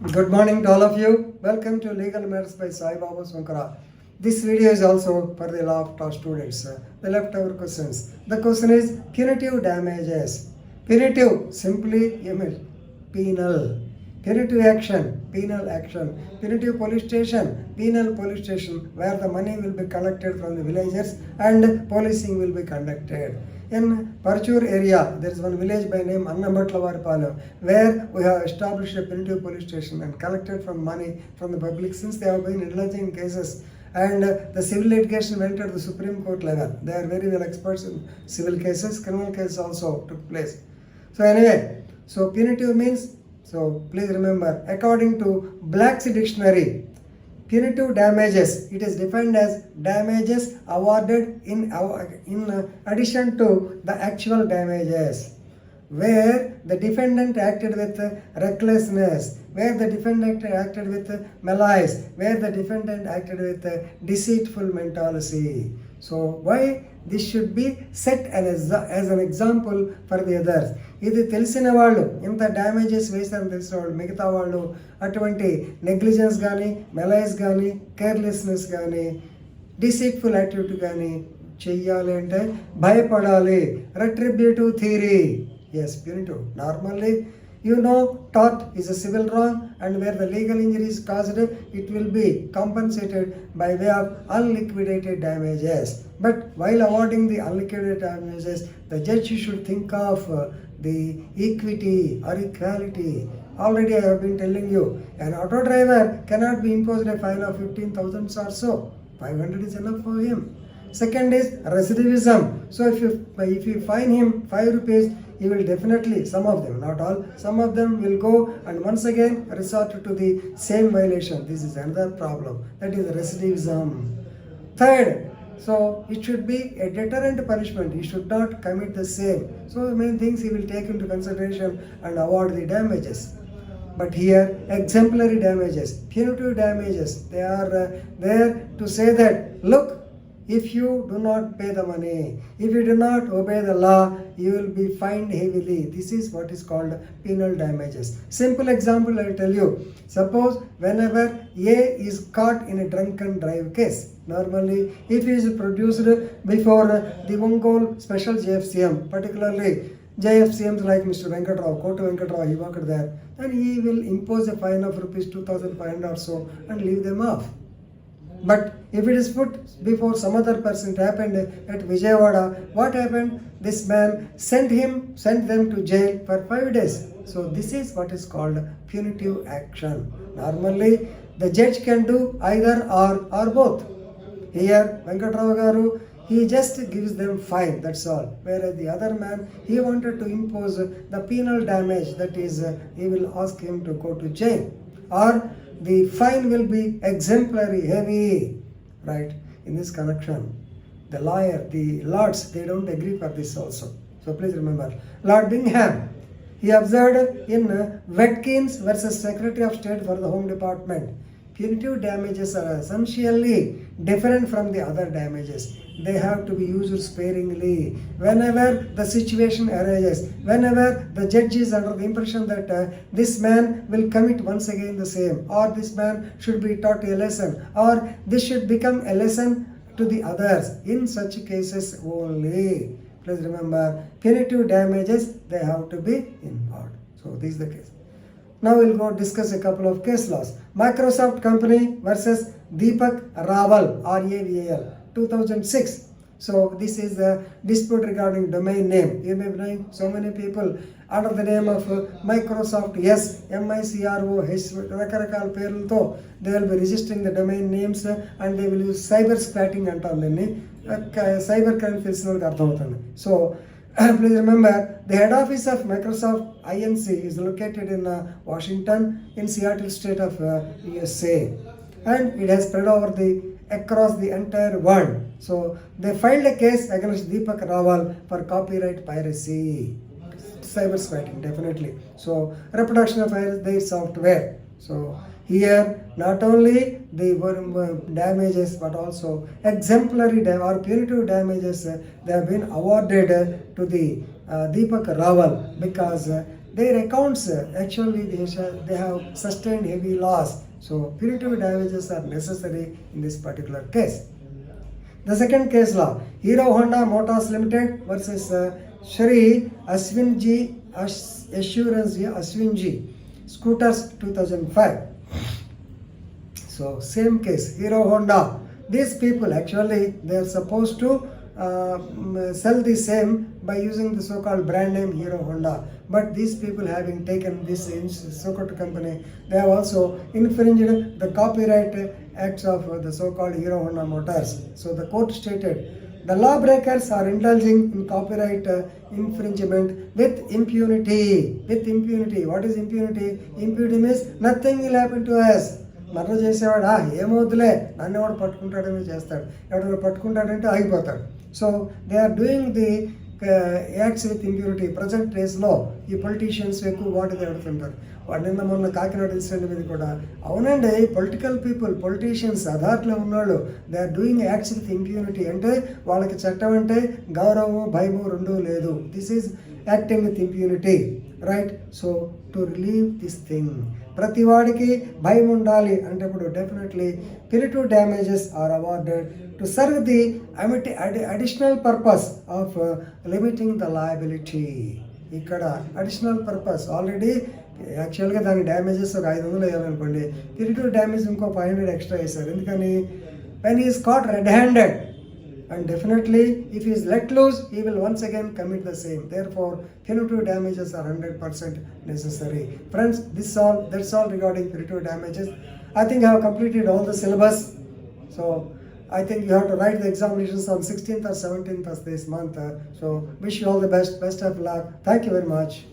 Good morning to all of you. Welcome to Legal Matters by Sai Baba Sankara. This video is also for the law of students. The leftover questions. The question is punitive damages. Punitive simply penal. Punitive action, penal action. Punitive police station, penal police station, where the money will be collected from the villagers and policing will be conducted. In Parchur area, there is one village by name Annambatlavarpalam, where we have established a punitive police station and collected from money from the public since they have been indulging in cases. And the civil litigation went to the Supreme Court level. They are very well experts in civil cases. Criminal cases also took place. So anyway, so punitive means, so please remember, according to Black's dictionary, punitive damages, it is defined as damages awarded in addition to the actual damages, where the defendant acted with recklessness, where the defendant acted with malice, where the defendant acted with deceitful mentality. So why this should be set as an example for the others. ఇది తెలిసిన వాళ్ళు ఇంత damages వేసారని తెలిసిన వాళ్ళు మిగతా వాళ్ళు అటువంటి negligence కానీ మెలైజ్ కానీ కేర్లెస్నెస్ కానీ డిసీట్ఫుల్ యాక్టివిటీ కానీ చెయ్యాలి అంటే భయపడాలి. Retributive theory, yes, punitive. Normally, you know, tort is a civil wrong, and where the legal injury is caused, it will be compensated by way of unliquidated damages. But while awarding the unliquidated damages, the judge should think of the equity or equality. Already I have been telling you, an auto driver cannot be imposed a fine of 15,000 or so. 500 is enough for him. Second is recidivism. So if you fine him 5 rupees, he will definitely, some of them, not all, some of them will go and once again resort to the same violation. This is another problem. That is recidivism. Third, so it should be a deterrent punishment. He should not commit the same. So many things he will take into consideration and award the damages. But here, exemplary damages, punitive damages, they are there to say that, look, if you do not pay the money, if you do not obey the law, you will be fined heavily. This is what is called penal damages. Simple example I will tell you. Suppose whenever A is caught in a drunken drive case, normally if he is produced before the Ongole Special JFCM, particularly JFCMs like Mr. Venkatrao, Kotu Venkatrao, he worked there, then he will impose a fine of rupees 2,500 or so and leave them off. But if it is put before some other person, it happened at Vijayawada, what happened? This man sent them to jail for 5 days. So this is what is called punitive action. Normally, the judge can do either or both. Here, Venkatrao Garu, he just gives them fine, that's all. Whereas the other man, he wanted to impose the penal damage, that is, he will ask him to go to jail. Or the fine will be exemplary, heavy, right? In this connection, the lords, they don't agree for this also. So please remember, Lord Bingham, he observed in Watkins versus Secretary of State for the Home Department, punitive damages are essentially different from the other damages. They have to be used sparingly. Whenever the situation arises, whenever the judge is under the impression that this man will commit once again the same, or this man should be taught a lesson, or this should become a lesson to the others, in such cases only. Please remember, punitive damages, they have to be involved. So this is the case. Now we'll go discuss a couple of case laws. Microsoft Company versus Deepak Raval, RAVAL, 2006. So this is a dispute regarding domain name. You may be knowing so many people under the name of Microsoft, yes, MICROH, రకరకాల పేర్లతో they will be registering the domain names and they will use cyber squatting అంటాం దీన్ని. Cyber crime తెలిసిన వాళ్ళకి అర్థమవుతుంది. So please remember, the head office of Microsoft Inc. is located in Washington, in Seattle state of USA, and it has spread over across the entire world. So they filed a case against Deepak Raval for copyright piracy, cyber squatting, definitely. So reproduction of their software. So here not only the damages but also exemplary or punitive damages they have been awarded to the Deepak Raval because their accounts actually they have sustained heavy loss. So punitive damages are necessary in this particular case. The second case law, Hero Honda Motors Limited versus Shri Aswinji Assurance Aswinji Scooters 2005. So same case, Hero Honda. These people actually they are supposed to sell the same by using the so-called brand name Hero Honda. But these people having taken this so-called company, they have also infringed the copyright acts of the so-called Hero Honda Motors. So the court stated, the lawbreakers are indulging in copyright infringement with impunity. With impunity. What is impunity? Impunity means nothing will happen to us. మర్ర చేసేవాడు ఏమవుతులే నన్ను ఎవడు పట్టుకుంటాడని చేస్తాడు, ఎవడు పట్టుకుంటాడంటే ఆగిపోతాడు. So they are doing the acts with impurity. Present డేస్లో ఈ పొలిటీషియన్స్ ఎక్కువ వాటిని అడుగుతుంటారు. వాడు నిన్న మొన్న కాకినాడ ఇన్సిడెంట్ మీద కూడా అవునండి, పొలిటికల్ పీపుల్ పొలిటీషియన్స్ అథారిటీలో ఉన్నవాళ్ళు they are doing acts with impurity. అంటే వాళ్ళకి చట్టం అంటే గౌరవము భయము రెండూ లేదు. This is acting with impurity, right? So to relieve this thing, ప్రతి వాడికి భయం ఉండాలి అంటే ఇప్పుడు definitely punitive damages are awarded to serve the additional purpose of limiting the liability. ఇక్కడ అడిషనల్ పర్పస్ ఆల్రెడీ యాక్చువల్గా దాని డ్యామేజెస్ ఒక 500 వేయాలనుకోండి, punitive డ్యామేజ్ ఇంకో 500 ఎక్స్ట్రా వేశారు. ఎందుకని? when he is caught red-handed, and definitely if he is let loose he will once again commit the same. Therefore punitive damages are 100% necessary. Friends, that's all regarding punitive damages. I think I have completed all the syllabus, so I think you have to write the examinations on 16th or 17th of this month. So wish you all the best of luck. Thank you very much.